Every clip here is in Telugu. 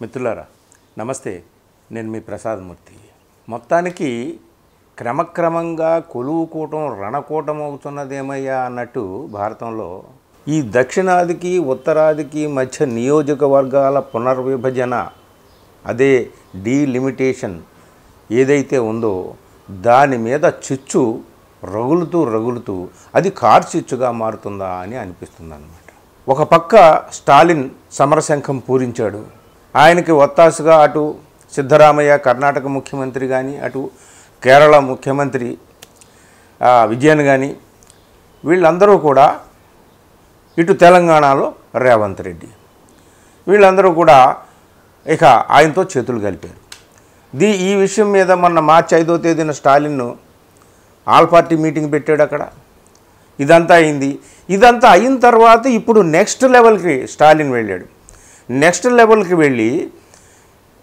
మిత్రులారా నమస్తే, నేను మీ ప్రసాదమూర్తి. మొత్తానికి క్రమక్రమంగా కొలువుకూటం రణకూటం అవుతున్నదేమయ్యా అన్నట్టు భారతంలో ఈ దక్షిణాదికి ఉత్తరాదికి మధ్య నియోజకవర్గాల పునర్విభజన, అదే డీలిమిటేషన్ ఏదైతే ఉందో దాని మీద చిచ్చు రగులుతూ అది కార్చిచ్చుగా మారుతుందా అని అనిపిస్తుంది అన్నమాట. ఒక పక్క స్టాలిన్ సమరశంఖం పూరించాడు. ఆయనకి ఒత్తాసుగా అటు సిద్ధరామయ్య కర్ణాటక ముఖ్యమంత్రి కానీ, అటు కేరళ ముఖ్యమంత్రి విజయన్ కానీ, వీళ్ళందరూ కూడా, ఇటు తెలంగాణలో రేవంత్ రెడ్డి, వీళ్ళందరూ కూడా ఇక ఆయనతో చేతులు కలిపారు. ఈ విషయం మీద మొన్న మార్చి 5వ తేదీన స్టాలిన్ ఆల్ పార్టీ మీటింగ్ పెట్టాడు. అక్కడ ఇదంతా అయింది. ఇదంతా అయిన తర్వాత ఇప్పుడు నెక్స్ట్ లెవెల్కి స్టాలిన్ వెళ్ళాడు. నెక్స్ట్ లెవెల్కి వెళ్ళి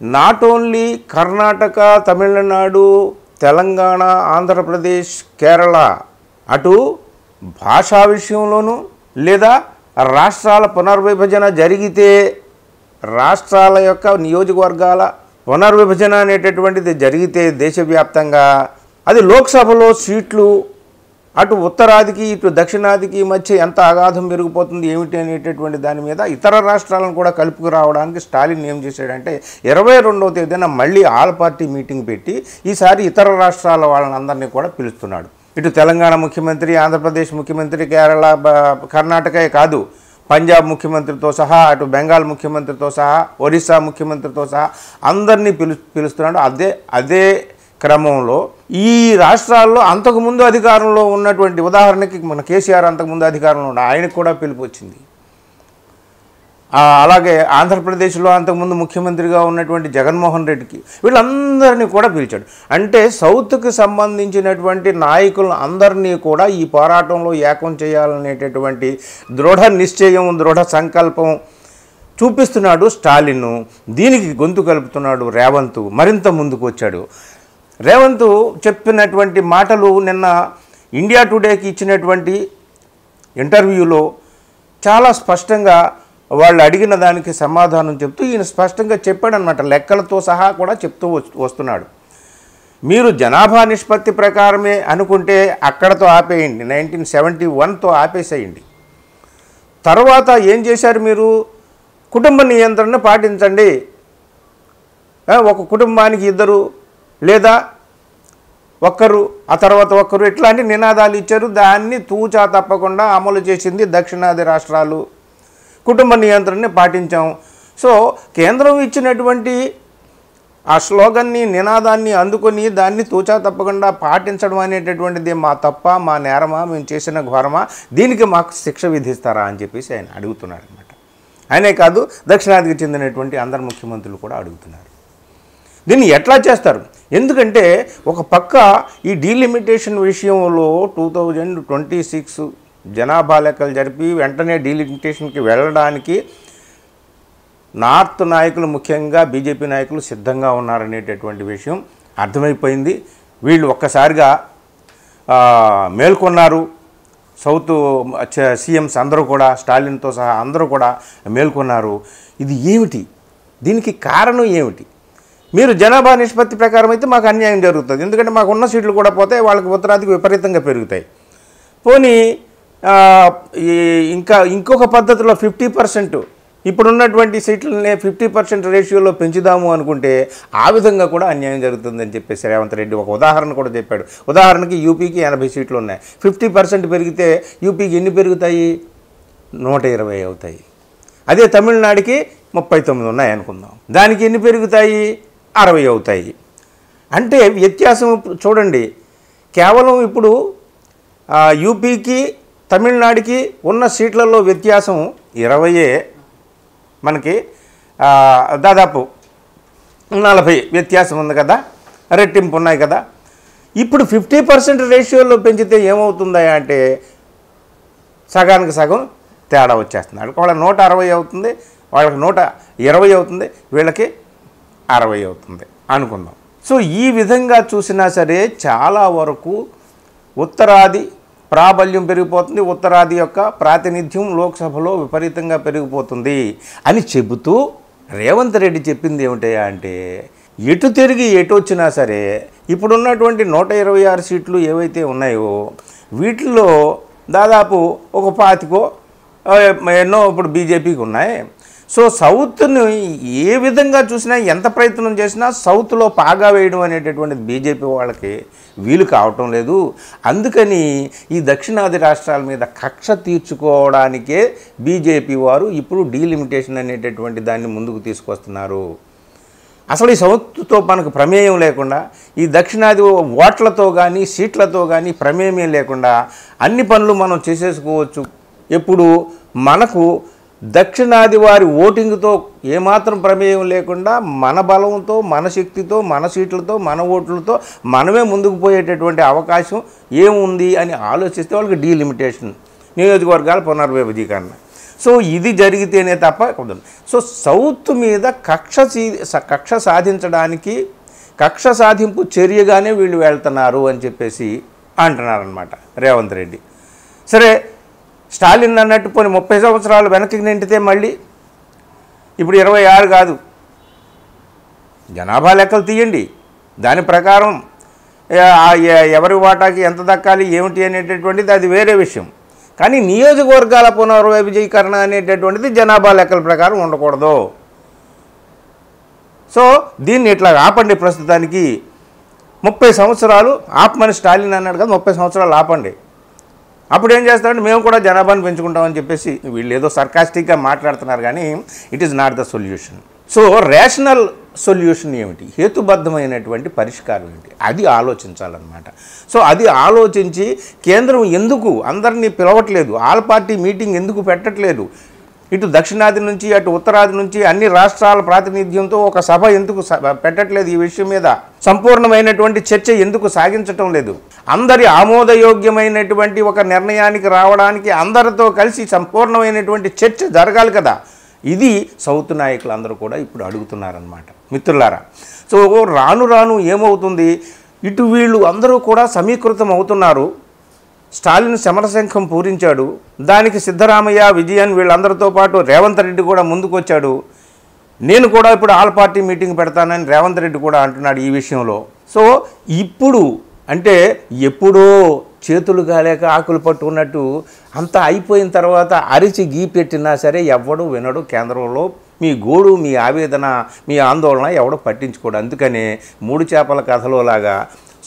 నాట్ ఓన్లీ కర్ణాటక, తమిళనాడు, తెలంగాణ, ఆంధ్రప్రదేశ్, కేరళ, అటు భాషా విషయంలోనూ లేదా రాష్ట్రాల పునర్విభజన జరిగితే రాష్ట్రాల యొక్క నియోజకవర్గాల పునర్విభజన అనేటటువంటిది జరిగితే దేశవ్యాప్తంగా అది లోక్సభలో సీట్లు అటు ఉత్తరాదికి ఇటు దక్షిణాదికి మధ్య ఎంత అగాధం పెరిగిపోతుంది ఏమిటి అనేటటువంటి దాని మీద ఇతర రాష్ట్రాలను కూడా కలుపుకు రావడానికి స్టాలిన్ ఏం చేశాడంటే 22వ తేదీన మళ్ళీ ఆల్ పార్టీ మీటింగ్ పెట్టి ఈసారి ఇతర రాష్ట్రాల వాళ్ళని అందరినీ కూడా పిలుస్తున్నాడు. ఇటు తెలంగాణ ముఖ్యమంత్రి, ఆంధ్రప్రదేశ్ ముఖ్యమంత్రి, కేరళ, కర్ణాటకే కాదు, పంజాబ్ ముఖ్యమంత్రితో సహా, అటు బెంగాల్ ముఖ్యమంత్రితో సహా, ఒరిస్సా ముఖ్యమంత్రితో సహా అందరినీ పిలుస్తున్నాడు. అదే క్రమంలో ఈ రాష్ట్రాల్లో అంతకుముందు అధికారంలో ఉన్నటువంటి, ఉదాహరణకి మన కేసీఆర్ అంతకుముందు అధికారంలో ఉన్న ఆయనకు కూడా పిలుపు వచ్చింది. అలాగే ఆంధ్రప్రదేశ్లో అంతకుముందు ముఖ్యమంత్రిగా ఉన్నటువంటి జగన్మోహన్ రెడ్డికి, వీళ్ళందరినీ కూడా పిలిచాడు. అంటే సౌత్కి సంబంధించినటువంటి నాయకులను అందరినీ కూడా ఈ పోరాటంలో ఏకం చేయాలనేటటువంటి దృఢ నిశ్చయం, దృఢ సంకల్పం చూపిస్తున్నాడు స్టాలిన్. దీనికి గొంతు కలుపుతున్నాడు రేవంత్. మరింత ముందుకు వచ్చాడు. రేవంత్ చెప్పినటువంటి మాటలు నిన్న ఇండియా టుడేకి ఇచ్చినటువంటి ఇంటర్వ్యూలో చాలా స్పష్టంగా వాళ్ళు అడిగిన దానికి సమాధానం చెప్తూ ఈయన స్పష్టంగా చెప్పాడనమాట. లెక్కలతో సహా కూడా చెప్తూ వస్తున్నాడు. మీరు జనాభా నిష్పత్తి ప్రకారమే అనుకుంటే అక్కడతో ఆపేయండి, 1971తో ఆపేసేయండి. తర్వాత ఏం చేశారు మీరు? కుటుంబ నియంత్రణ పాటించండి. ఒక కుటుంబానికి 2 లేదా ఒక్కరు, ఆ తర్వాత ఒక్కరు, ఇట్లాంటి నినాదాలు ఇచ్చారు. దాన్ని తూచా తప్పకుండా అమలు చేసింది దక్షిణాది రాష్ట్రాలు. కుటుంబ నియంత్రణని పాటించాం. సో కేంద్రం ఇచ్చినటువంటి ఆ స్లోగన్ని, నినాదాన్ని అందుకొని దాన్ని తూచా తప్పకుండా పాటించడం అనేటటువంటిది మా తప్ప, మా నేరమా, మేము చేసిన ఘోరమా, దీనికి మాకు శిక్ష విధిస్తారా అని చెప్పేసి ఆయన అడుగుతున్నాడు అనమాట. ఆయనే కాదు, దక్షిణాదికి చెందినటువంటి అందరు ముఖ్యమంత్రులు కూడా అడుగుతున్నారు. దీన్ని ఎట్లా చేస్తారు? ఎందుకంటే ఒక పక్క ఈ డీలిమిటేషన్ విషయంలో 2026 జనాభా లెక్కలు జరిపి వెంటనే డీలిమిటేషన్కి వెళ్ళడానికి నార్త్ నాయకులు, ముఖ్యంగా బీజేపీ నాయకులు సిద్ధంగా ఉన్నారనేటటువంటి విషయం అర్థమైపోయింది. వీళ్ళు ఒక్కసారిగా మేల్కొన్నారు. సౌత్ సీఎంస్ అందరూ కూడా, స్టాలిన్తో సహా అందరూ కూడా మేల్కొన్నారు. ఇది ఏమిటి? దీనికి కారణం ఏమిటి? మీరు జనాభా నిష్పత్తి ప్రకారం అయితే మాకు అన్యాయం జరుగుతుంది, ఎందుకంటే మాకు ఉన్న సీట్లు కూడా పోతాయి, వాళ్ళకి ఉత్తరాదికి విపరీతంగా పెరుగుతాయి. పోనీ ఇంకొక పద్ధతిలో 50%, ఇప్పుడున్నటువంటి సీట్లనే 50% రేషియోలో పెంచుదాము అనుకుంటే ఆ విధంగా కూడా అన్యాయం జరుగుతుందని చెప్పేసి రేవంత్ రెడ్డి ఒక ఉదాహరణ కూడా చెప్పాడు. ఉదాహరణకి యూపీకి 80 సీట్లు ఉన్నాయి. 50% పెరిగితే యూపీకి ఎన్ని పెరుగుతాయి? 120 అవుతాయి. అదే తమిళనాడుకి 39 ఉన్నాయి అనుకుందాం, దానికి ఎన్ని పెరుగుతాయి? 60 అవుతాయి. అంటే వ్యత్యాసం చూడండి. కేవలం ఇప్పుడు యూపీకి తమిళనాడుకి ఉన్న సీట్లలో వ్యత్యాసం 20, మనకి దాదాపు 40 వ్యత్యాసం ఉంది కదా, రెట్టింపు ఉన్నాయి కదా. ఇప్పుడు 50% రేషియోలో పెంచితే ఏమవుతుందా అంటే సగానికి సగం తేడా వచ్చేస్తుంది. వాళ్ళ 160 అవుతుంది, వాళ్ళకి 120 అవుతుంది, వీళ్ళకి 60 అవుతుంది అనుకుందాం. సో ఈ విధంగా చూసినా సరే చాలా వరకు ఉత్తరాది ప్రాబల్యం పెరిగిపోతుంది, ఉత్తరాది యొక్క ప్రాతినిధ్యం లోక్సభలో విపరీతంగా పెరిగిపోతుంది అని చెబుతూ రేవంత్ రెడ్డి చెప్పింది ఏమిటయా అంటే, ఎటు తిరిగి ఎటు వచ్చినా సరే ఇప్పుడున్నటువంటి 126 సీట్లు ఏవైతే ఉన్నాయో వీటిల్లో దాదాపు ఒక 25 ఎన్నో ఇప్పుడు బీజేపీకి ఉన్నాయి. సో సౌత్ని ఏ విధంగా చూసినా, ఎంత ప్రయత్నం చేసినా సౌత్లో పాగా వేయడం అనేటటువంటిది బీజేపీ వాళ్ళకి వీలు కావటం లేదు. అందుకని ఈ దక్షిణాది రాష్ట్రాల మీద కక్ష తీర్చుకోవడానికే బీజేపీ వారు ఇప్పుడు డీలిమిటేషన్ అనేటటువంటి దాన్ని ముందుకు తీసుకొస్తున్నారు. అసలు ఈ సౌత్తో మనకు ప్రమేయం లేకుండా, ఈ దక్షిణాది ఓట్లతో కానీ సీట్లతో కానీ ప్రమేయం లేకుండా అన్ని పనులు మనం చేసేసుకోవచ్చు. ఎప్పుడు మనకు దక్షిణాది వారి ఓటింగ్తో ఏమాత్రం ప్రమేయం లేకుండా మన బలంతో, మన శక్తితో, మన సీట్లతో, మన ఓట్లతో మనమే ముందుకు పోయేటటువంటి అవకాశం ఏముంది అని ఆలోచిస్తే వాళ్ళకి డీలిమిటేషన్, నియోజకవర్గాల పునర్విభజీకరణ. సో ఇది జరిగితేనే తప్ప కుదరదు. సో సౌత్ మీద కక్ష సాధించడానికి, కక్ష సాధింపు చర్యగానే వీళ్ళు వెళ్తున్నారు అని చెప్పేసి అంటున్నారనమాట రేవంత్ రెడ్డి. సరే, స్టాలిన్ అన్నట్టు పోనీ 30 సంవత్సరాలు వెనక్కి నింటితే మళ్ళీ ఇప్పుడు 26 కాదు, జనాభా లెక్కలు తీయండి, దాని ప్రకారం ఎవరి వాటాకి ఎంత దక్కాలి ఏమిటి అనేటటువంటిది అది వేరే విషయం. కానీ నియోజకవర్గాల పునర్విభజీకరణ అనేటటువంటిది జనాభా లెక్కల ప్రకారం ఉండకూడదు. సో దీన్ని ఇట్లా ఆపండి, ప్రస్తుతానికి 30 సంవత్సరాలు ఆపమని స్టాలిన్ అన్నాడు కదా, 30 సంవత్సరాలు ఆపండి. అప్పుడు ఏం చేస్తారంటే మేము కూడా జనాభాను పెంచుకుంటామని చెప్పేసి వీళ్ళు ఏదో సర్కాస్టిక్గా మాట్లాడుతున్నారు, కానీ it is not the solution. So rational solution ఏమిటి, హేతుబద్ధమైనటువంటి పరిష్కారం ఏంటి, అది ఆలోచించాలన్నమాట. సో అది ఆలోచించి కేంద్రం ఎందుకు అందరినీ పిలవట్లేదు, ఆల్ పార్టీ మీటింగ్ ఎందుకు పెట్టట్లేదు, ఇటు దక్షిణాది నుంచి అటు ఉత్తరాది నుంచి అన్ని రాష్ట్రాల ప్రాతినిధ్యంతో ఒక సభ ఎందుకు పెట్టట్లేదు, ఈ విషయం మీద సంపూర్ణమైనటువంటి చర్చ ఎందుకు సాగించటం లేదు, అందరి ఆమోదయోగ్యమైనటువంటి ఒక నిర్ణయానికి రావడానికి అందరితో కలిసి సంపూర్ణమైనటువంటి చర్చ జరగాలి కదా. ఇది సౌత్ నాయకులందరూ కూడా ఇప్పుడు అడుగుతున్నారన్నమాట మిత్రులారా. సో రాను రాను ఏమవుతుంది, ఇటు వీళ్ళు అందరూ కూడా సమీకృతం అవుతున్నారు. స్టాలిన్ సమరశంఖం పూరించాడు, దానికి సిద్ధరామయ్య, విజయన్ వీళ్ళందరితో పాటు రేవంత్ రెడ్డి కూడా ముందుకు వచ్చాడు. నేను కూడా ఇప్పుడు ఆల్ పార్టీ మీటింగ్ పెడతానని రేవంత్ రెడ్డి కూడా అంటున్నాడు ఈ విషయంలో. సో ఇప్పుడు అంటే ఎప్పుడో చేతులు కాలేక ఆకులు పట్టుకున్నట్టు అంతా అయిపోయిన తర్వాత అరిచి గీ పెట్టినా సరే ఎవడు వినడు. కేంద్రంలో మీ గోడు, మీ ఆవేదన, మీ ఆందోళన ఎవడో పట్టించుకోడు. అందుకనే 3 చేపల కథలోలాగా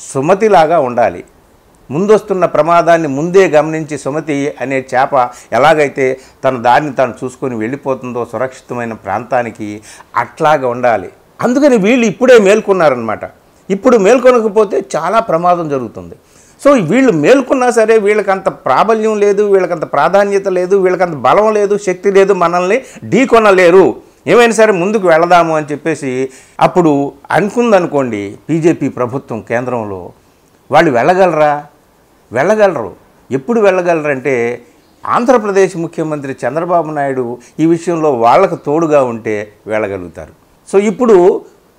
సుమతిలాగా ఉండాలి. ముందొస్తున్న ప్రమాదాన్ని ముందే గమనించి సుమతి అనే చేప ఎలాగైతే తన దారిని తాను చూసుకొని వెళ్ళిపోతుందో సురక్షితమైన ప్రాంతానికి, అట్లాగా ఉండాలి. అందుకని వీళ్ళు ఇప్పుడే మేల్కొన్నారనమాట. ఇప్పుడు మేల్కొనకపోతే చాలా ప్రమాదం జరుగుతుంది. సో వీళ్ళు మేల్కొన్నా సరే వీళ్ళకంత ప్రాబల్యం లేదు, వీళ్ళకంత ప్రాధాన్యత లేదు, వీళ్ళకంత బలం లేదు, శక్తి లేదు, మనల్ని ఢీకొనలేరు. ఏమైనా సరే ముందుకు వెళదాము అని చెప్పేసి అప్పుడు అనుకుందనుకోండి బీజేపీ ప్రభుత్వం కేంద్రంలో, వాళ్ళు వెళ్ళగలరు. ఎప్పుడు వెళ్ళగలరంటే ఆంధ్రప్రదేశ్ ముఖ్యమంత్రి చంద్రబాబు నాయుడు ఈ విషయంలో వాళ్ళకు తోడుగా ఉంటే వెళ్ళగలుగుతారు. సో ఇప్పుడు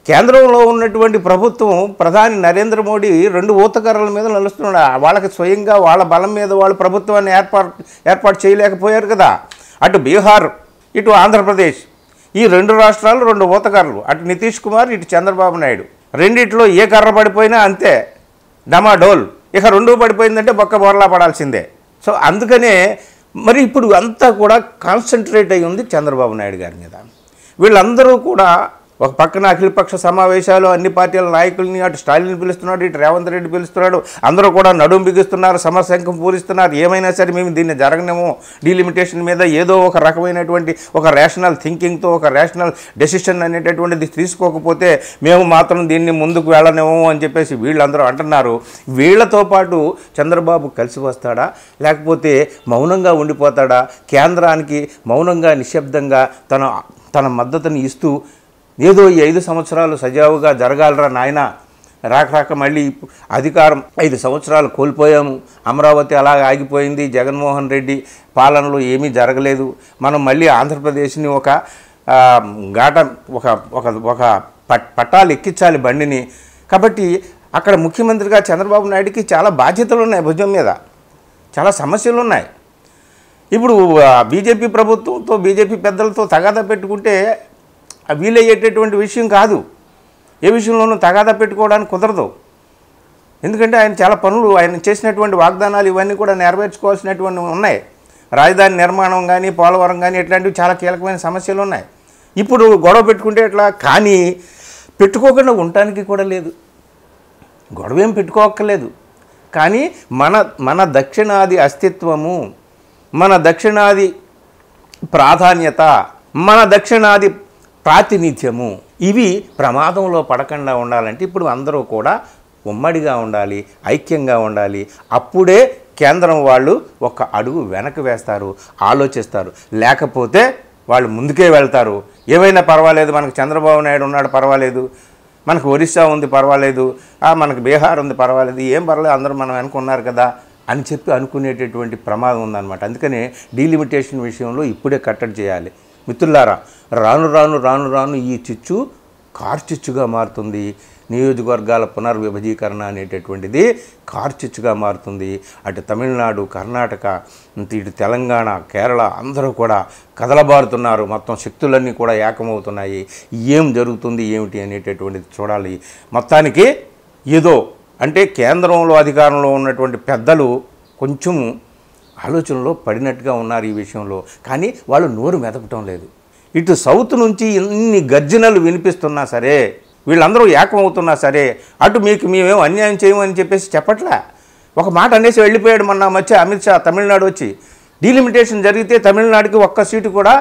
కేంద్రంలో ఉన్నటువంటి ప్రభుత్వం, ప్రధాని నరేంద్ర మోడీ 2 ఊతకర్రల మీద నడుస్తున్నాడు. వాళ్ళకి స్వయంగా వాళ్ళ బలం మీద వాళ్ళు ప్రభుత్వాన్ని ఏర్పాటు చేయలేకపోయారు కదా. అటు బీహార్, ఇటు ఆంధ్రప్రదేశ్, ఈ 2 రాష్ట్రాలు 2 ఊతకర్రలు. అటు నితీష్ కుమార్, ఇటు చంద్రబాబు నాయుడు. రెండిట్లో ఏ కర్ర పడిపోయినా అంతే డమాడోల్. ఇక 2 పడిపోయిందంటే బొక్క బోర్లా పడాల్సిందే. సో అందుకనే మరి ఇప్పుడు అంతా కూడా కాన్సన్ట్రేట్ అయి ఉంది చంద్రబాబు నాయుడు గారి మీద. వీళ్ళందరూ కూడా ఒక పక్కన అఖిలపక్ష సమావేశాలు, అన్ని పార్టీల నాయకుల్ని అటు స్టాలిన్ పిలుస్తున్నాడు, ఇటు రేవంత్ రెడ్డి పిలుస్తున్నాడు. అందరూ కూడా నడుం బిగిస్తున్నారు, సమరశంఖం పూరిస్తున్నారు. ఏమైనా సరే మేము దీన్ని జరగనేమో, డీలిమిటేషన్ మీద ఏదో ఒక రకమైనటువంటి ఒక రేషనల్ థింకింగ్తో ఒక రేషనల్ డెసిషన్ అనేటటువంటిది తీసుకోకపోతే మేము మాత్రం దీన్ని ముందుకు వెళ్ళనేమో అని చెప్పేసి వీళ్ళందరూ అంటున్నారు. వీళ్లతో పాటు చంద్రబాబు కలిసి వస్తాడా, లేకపోతే మౌనంగా ఉండిపోతాడా, కేంద్రానికి మౌనంగా నిశ్శబ్దంగా తన మద్దతుని ఇస్తూ ఏదో ఈ 5 సంవత్సరాలు సజావుగా జరగాలరా నాయన, రాక మళ్ళీ అధికారం 5 సంవత్సరాలు కోల్పోయాము, అమరావతి అలాగ ఆగిపోయింది, జగన్మోహన్ రెడ్డి పాలనలో ఏమీ జరగలేదు, మనం మళ్ళీ ఆంధ్రప్రదేశ్ని ఒక పట్టాలు ఎక్కించాలి బండిని. కాబట్టి అక్కడ ముఖ్యమంత్రిగా చంద్రబాబు నాయుడికి చాలా బాధ్యతలు ఉన్నాయి, భుజం మీద చాలా సమస్యలు ఉన్నాయి. ఇప్పుడు బీజేపీ ప్రభుత్వంతో, బీజేపీ పెద్దలతో తగాదా పెట్టుకుంటే వీలయ్యేటటువంటి విషయం కాదు. ఏ విషయంలోనూ తగాదా పెట్టుకోవడానికి కుదరదు. ఎందుకంటే ఆయన చాలా పనులు, ఆయన చేసినటువంటి వాగ్దానాలు ఇవన్నీ కూడా నెరవేర్చుకోవాల్సినటువంటి ఉన్నాయి. రాజధాని నిర్మాణం కానీ, పోలవరం కానీ ఇట్లాంటివి చాలా కీలకమైన సమస్యలు ఉన్నాయి. ఇప్పుడు గొడవ పెట్టుకుంటే ఎట్లా? కానీ పెట్టుకోకుండా ఉండటానికి కూడా లేదు. గొడవ ఏం పెట్టుకోక్కర్లేదు. కానీ మన దక్షిణాది అస్తిత్వము, మన దక్షిణాది ప్రాధాన్యత, మన దక్షిణాది ప్రాతినిధ్యము ఇవి ప్రమాదంలో పడకుండా ఉండాలంటే ఇప్పుడు అందరూ కూడా ఉమ్మడిగా ఉండాలి, ఐక్యంగా ఉండాలి. అప్పుడే కేంద్రం వాళ్ళు ఒక అడుగు వెనక్కి వేస్తారు, ఆలోచిస్తారు. లేకపోతే వాళ్ళు ముందుకే వెళ్తారు. ఏమైనా పర్వాలేదు, మనకు చంద్రబాబు నాయుడు ఉన్నాడు పర్వాలేదు, మనకు ఒరిస్సా ఉంది పర్వాలేదు, మనకు బీహార్ ఉంది పర్వాలేదు, ఏం పర్వాలేదు, అందరూ మనం అనుకున్నారు కదా అని చెప్పి అనుకునేటటువంటి ప్రమాదం ఉందన్నమాట. అందుకనే డీలిమిటేషన్ విషయంలో ఇప్పుడే కట్టడి చేయాలి. మిత్రులారా, రాను రాను రాను రాను ఈ చిచ్చు కార్చిచ్చుగా మారుతుంది. నియోజకవర్గాల పునర్విభజీకరణ అనేటటువంటిది కార్చిచ్చుగా మారుతుంది. అటు తమిళనాడు, కర్ణాటక, ఇటు తెలంగాణ, కేరళ అందరూ కూడా కదలబారుతున్నారు. మొత్తం శక్తులన్నీ కూడా ఏకమవుతున్నాయి. ఏం జరుగుతుంది ఏమిటి అనేటటువంటిది చూడాలి. మొత్తానికి ఏదో అంటే కేంద్రంలో అధికారంలో ఉన్నటువంటి పెద్దలు కొంచెం ఆలోచనలో పడినట్టుగా ఉన్నారు ఈ విషయంలో. కానీ వాళ్ళు నోరు మెదపటం లేదు. ఇటు సౌత్ నుంచి ఇన్ని గర్జనలు వినిపిస్తున్నా సరే, వీళ్ళందరూ ఏకమవుతున్నా సరే, అటు మీకు మేమేం అన్యాయం చేయమని చెప్పేసి చెప్పట్లే. ఒక మాట అనేసి వెళ్ళిపోయాడు మొన్న మధ్య అమిత్ షా తమిళనాడు వచ్చి, డీలిమిటేషన్ జరిగితే తమిళనాడుకి ఒక్క సీటు కూడా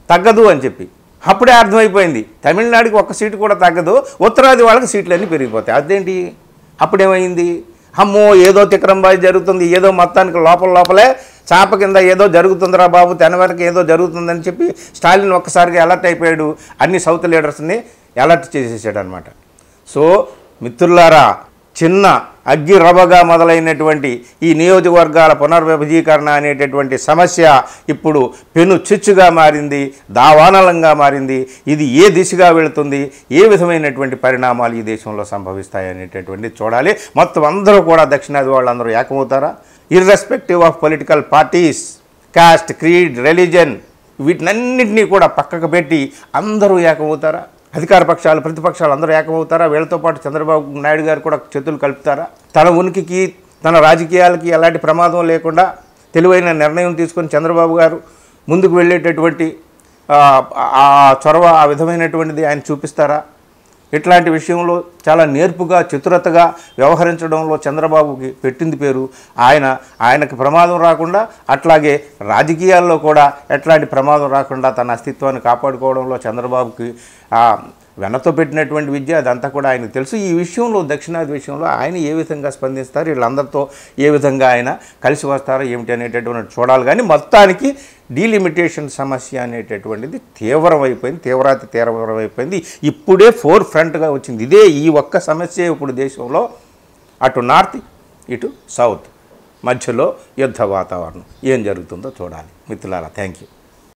తగ్గదు అని చెప్పి. అప్పుడే అర్థమైపోయింది తమిళనాడుకి ఒక్క సీటు కూడా తగ్గదు, ఉత్తరాది వాళ్ళకి సీట్లన్నీ పెరిగిపోతాయి. అదేంటి? అప్పుడేమైంది? అమ్మో ఏదో తిక్రంబాయి జరుగుతుంది, ఏదో మొత్తానికి లోపలే చాప కింద ఏదో జరుగుతుందిరా బాబు, తెనవరకు ఏదో జరుగుతుందని చెప్పి స్టాలిన్ ఒక్కసారిగా అలర్ట్ అయిపోయాడు. అన్ని సౌత్ లీడర్స్ని అలర్ట్ చేసేసాడు అనమాట. సో మిత్రులారా, చిన్న అగ్గి రవ్వగా మొదలైనటువంటి ఈ నియోజకవర్గాల పునర్విభజీకరణ అనేటటువంటి సమస్య ఇప్పుడు పెను చిచ్చుగా మారింది, దావానలంగా మారింది. ఇది ఏ దిశగా వెళుతుంది, ఏ విధమైనటువంటి పరిణామాలు ఈ దేశంలో సంభవిస్తాయి అనేటటువంటి చూడాలి. మొత్తం అందరూ కూడా దక్షిణాది వాళ్ళందరూ ఏకమవుతారా? Irrespective of political parties, caste, creed, religion వీటినన్నింటినీ కూడా పక్కకు పెట్టి అందరూ ఏకమవుతారా? అధికార పక్షాలు, ప్రతిపక్షాలు అందరూ ఏకమవుతారా? వీళ్ళతో పాటు చంద్రబాబు నాయుడు గారు కూడా చేతులు కలుపుతారా? తన ఉనికికి, తన రాజకీయాలకి ఎలాంటి ప్రమాదం లేకుండా తెలివైన నిర్ణయం తీసుకొని చంద్రబాబు గారు ముందుకు వెళ్ళేటటువంటి ఆ చొరవ, ఆ విధమైనటువంటిది ఆయన చూపిస్తారా? ఇట్లాంటి విషయంలో చాలా నేర్పుగా, చతురతగా వ్యవహరించడంలో చంద్రబాబుకి పెట్టింది పేరు. ఆయనకు ప్రమాదం రాకుండా, అట్లాగే రాజకీయాల్లో కూడా ఎట్లాంటి ప్రమాదం రాకుండా తన అస్తిత్వాన్ని కాపాడుకోవడంలో చంద్రబాబుకి వెనతో పెట్టినటువంటి విద్య అదంతా కూడా ఆయనకు తెలుసు. ఈ విషయంలో, దక్షిణాది విషయంలో ఆయన ఏ విధంగా స్పందిస్తారు, వీళ్ళందరితో ఏ విధంగా ఆయన కలిసి వస్తారో ఏమిటి అనేటటువంటి చూడాలి. కానీ మొత్తానికి డీలిమిటేషన్ సమస్య అనేటటువంటిది తీవ్రమైపోయింది. ఇప్పుడే ఫోర్ ఫ్రంట్గా వచ్చింది. ఈ ఒక్క సమస్య ఇప్పుడు దేశంలో అటు నార్త్, ఇటు సౌత్ మధ్యలో యుద్ధ వాతావరణం. ఏం జరుగుతుందో చూడాలి. మిత్రులారా, థ్యాంక్ యూ.